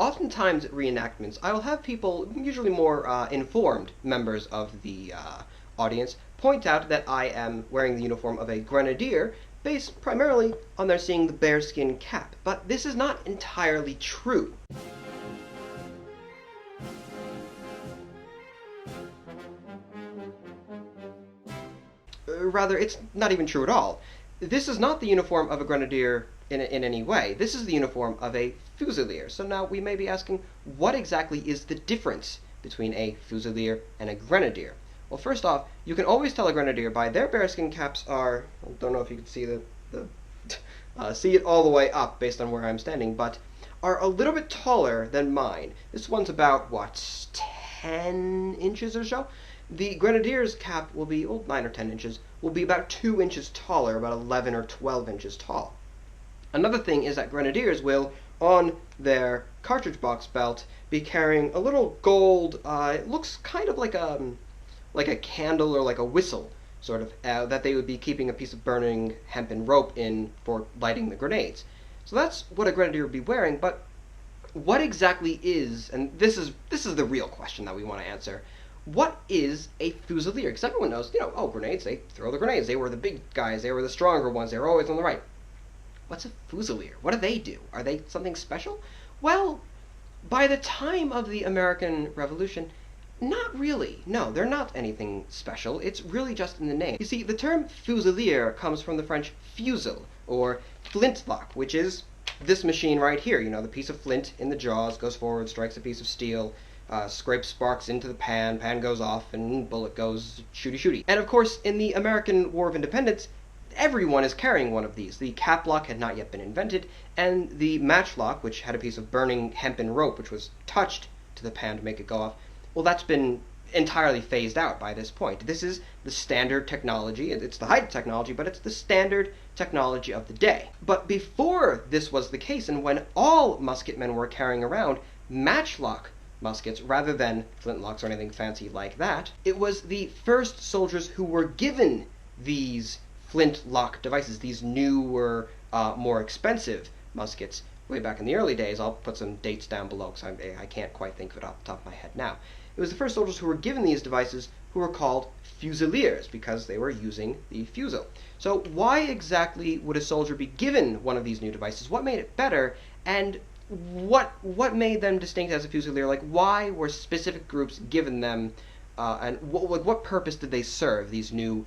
oftentimes at reenactments, I will have people, usually more informed members of the audience, point out that I am wearing the uniform of a grenadier, based primarily on their seeing the bearskin cap. But this is not entirely true. Rather, it's not even true at all. This is not the uniform of a grenadier in any way. This is the uniform of a Fusilier. So now we may be asking, what exactly is the difference between a Fusilier and a grenadier? Well, first off, you can always tell a grenadier by their bearskin caps are, I don't know if you can see see it all the way up based on where I'm standing, but are a little bit taller than mine. This one's about, what, 10 inches or so? The grenadier's cap will be, 9 or 10 inches, will be about 2 inches taller, about 11 or 12 inches tall. Another thing is that grenadiers will, on their cartridge box belt, be carrying a little gold, it looks kind of like a candle or like a whistle, sort of, that they would be keeping a piece of burning hempen rope in for lighting the grenades. So that's what a grenadier would be wearing, but what exactly is, and this is the real question that we want to answer, what is a Fusilier? Because everyone knows, grenades, they throw the grenades, they were the big guys, they were the stronger ones, they were always on the right. What's a Fusilier? What do they do? Are they something special? Well, by the time of the American Revolution, not really. No, they're not anything special. It's really just in the name. You see, the term Fusilier comes from the French fusil, or flintlock, which is this machine right here. The piece of flint in the jaws goes forward, strikes a piece of steel, scrapes sparks into the pan goes off, and bullet goes shooty-shooty. And of course, in the American War of Independence, everyone is carrying one of these. The caplock had not yet been invented, and the matchlock, which had a piece of burning hempen rope which was touched to the pan to make it go off, well, that's been entirely phased out by this point. This is the standard technology. It's the height of technology, but it's the standard technology of the day. But before this was the case, and when all musketmen were carrying around matchlock muskets rather than flintlocks or anything fancy like that, it was the first soldiers who were given these flintlock devices, these newer, more expensive muskets, way back in the early days. I'll put some dates down below because I can't quite think of it off the top of my head now. It was the first soldiers who were given these devices who were called Fusiliers because they were using the fusil. So why exactly would a soldier be given one of these new devices? What made it better? And what made them distinct as a Fusilier? Like, why were specific groups given them, and what purpose did they serve, these new,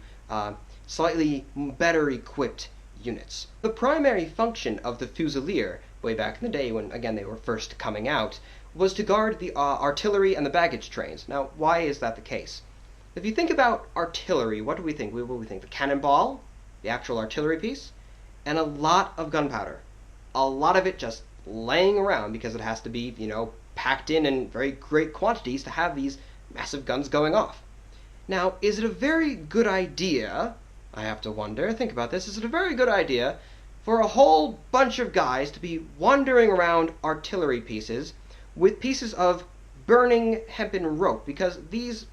slightly better equipped units? The primary function of the Fusilier, way back in the day when, again, they were first coming out, was to guard the artillery and the baggage trains. Now, why is that the case? If you think about artillery, what do we think? We think the cannonball, the actual artillery piece, and a lot of gunpowder. A lot of it just laying around because it has to be, packed in very great quantities to have these massive guns going off. Now, is it a very good idea, I have to wonder, think about this, is it a very good idea for a whole bunch of guys to be wandering around artillery pieces with pieces of burning hempen rope? Because these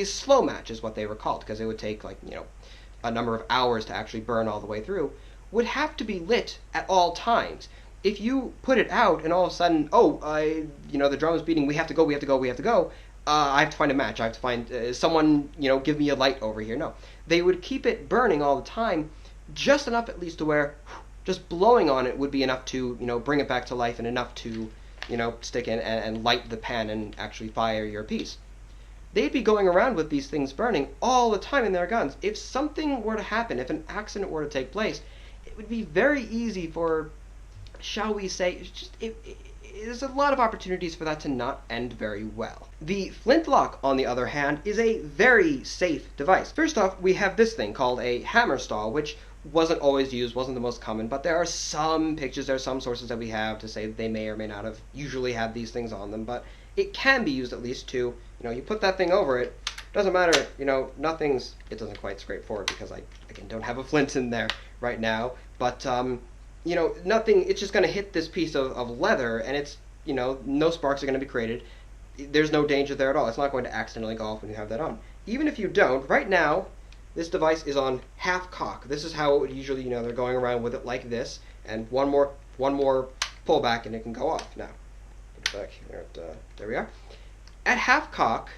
slow match is what they were called, because it would take a number of hours to actually burn all the way through, would have to be lit at all times. If you put it out and all of a sudden, the drum is beating, we have to go, I have to find a match, I have to find someone, give me a light over here. No, they would keep it burning all the time, just enough at least to where just blowing on it would be enough to, bring it back to life and enough to, stick in and light the pan and actually fire your piece. They'd be going around with these things burning all the time in their guns. If something were to happen, if an accident were to take place, it would be very easy for, shall we say, there's a lot of opportunities for that to not end very well. The flintlock, on the other hand, is a very safe device. First off, we have this thing called a hammer stall, which wasn't always used, wasn't the most common, but there are some pictures, there are some sources that we have to say that they may or may not have usually had these things on them, but it can be used at least to, you put that thing over it, doesn't matter, it doesn't quite scrape forward because I, again, don't have a flint in there right now, but, nothing, it's just going to hit this piece of leather, and it's, no sparks are going to be created. There's no danger there at all. It's not going to accidentally go off when you have that on. Even if you don't, right now, this device is on half cock. This is how it would usually, they're going around with it like this, and one more pull back and it can go off. Now, put back here. There we are. At half cock,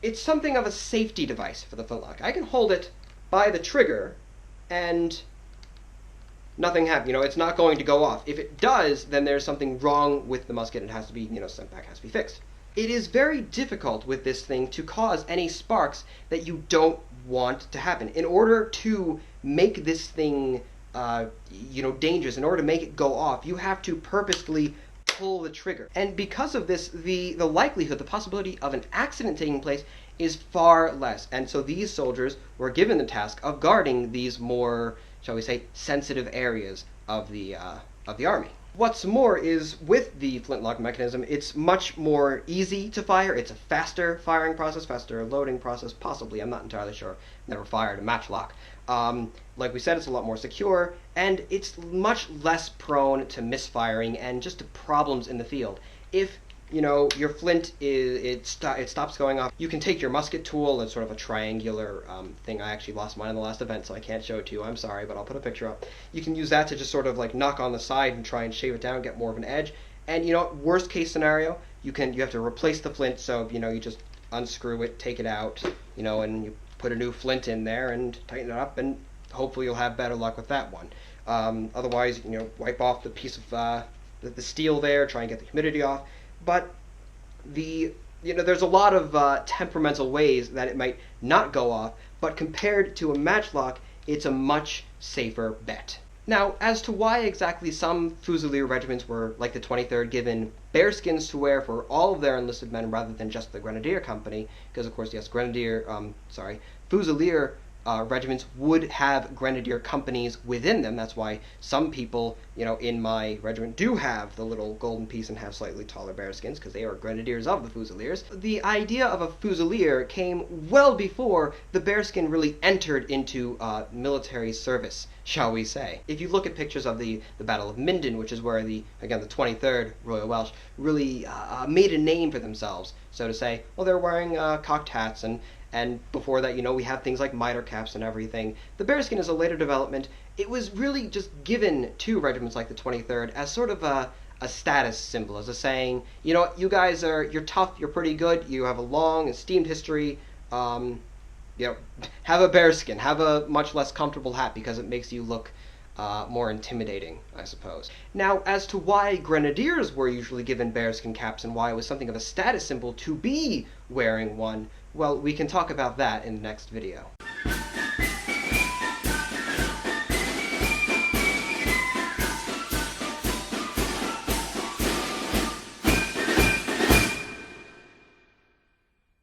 it's something of a safety device for the flintlock. I can hold it by the trigger, and nothing happens. It's not going to go off. If it does, then there's something wrong with the musket. It has to be, sent back, has to be fixed. It is very difficult with this thing to cause any sparks that you don't want to happen. In order to make this thing, dangerous, in order to make it go off, you have to purposefully pull the trigger. And because of this, the likelihood, the possibility of an accident taking place is far less. And so these soldiers were given the task of guarding these more, shall we say, sensitive areas of the army. What's more is, with the flintlock mechanism, it's much more easy to fire. It's a faster firing process, faster loading process, possibly. I'm not entirely sure. Never fired a matchlock. Like we said, it's a lot more secure, and it's much less prone to misfiring and just to problems in the field. If your flint it stops going off, you can take your musket tool. It's sort of a triangular thing. I actually lost mine in the last event, so I can't show it to you. I'm sorry, but I'll put a picture up. You can use that to just sort of like knock on the side and try and shave it down, get more of an edge. And worst case scenario, you have to replace the flint. So you just unscrew it, take it out, and you put a new flint in there and tighten it up, and hopefully you'll have better luck with that one. Otherwise, wipe off the piece of the steel there, try and get the humidity off. But there's a lot of temperamental ways that it might not go off, but compared to a matchlock, it's a much safer bet. Now, as to why exactly some Fusilier regiments were, like the 23rd, given bearskins to wear for all of their enlisted men rather than just the Grenadier company, because of course, yes, Fusilier regiments would have Grenadier companies within them. That's why some people, in my regiment do have the little golden piece and have slightly taller bearskins, because they are Grenadiers of the Fusiliers. The idea of a Fusilier came well before the bearskin really entered into military service, shall we say. If you look at pictures of the Battle of Minden, which is where the 23rd Royal Welch really made a name for themselves, so to say, well, they're wearing cocked hats, and before that, we have things like mitre caps and everything. The bearskin is a later development. It was really just given to regiments like the 23rd as sort of a status symbol, as a saying, you guys you're tough, you're pretty good, you have a long, esteemed history, have a bearskin, have a much less comfortable hat because it makes you look more intimidating, I suppose. Now, as to why Grenadiers were usually given bearskin caps and why it was something of a status symbol to be wearing one, well, we can talk about that in the next video.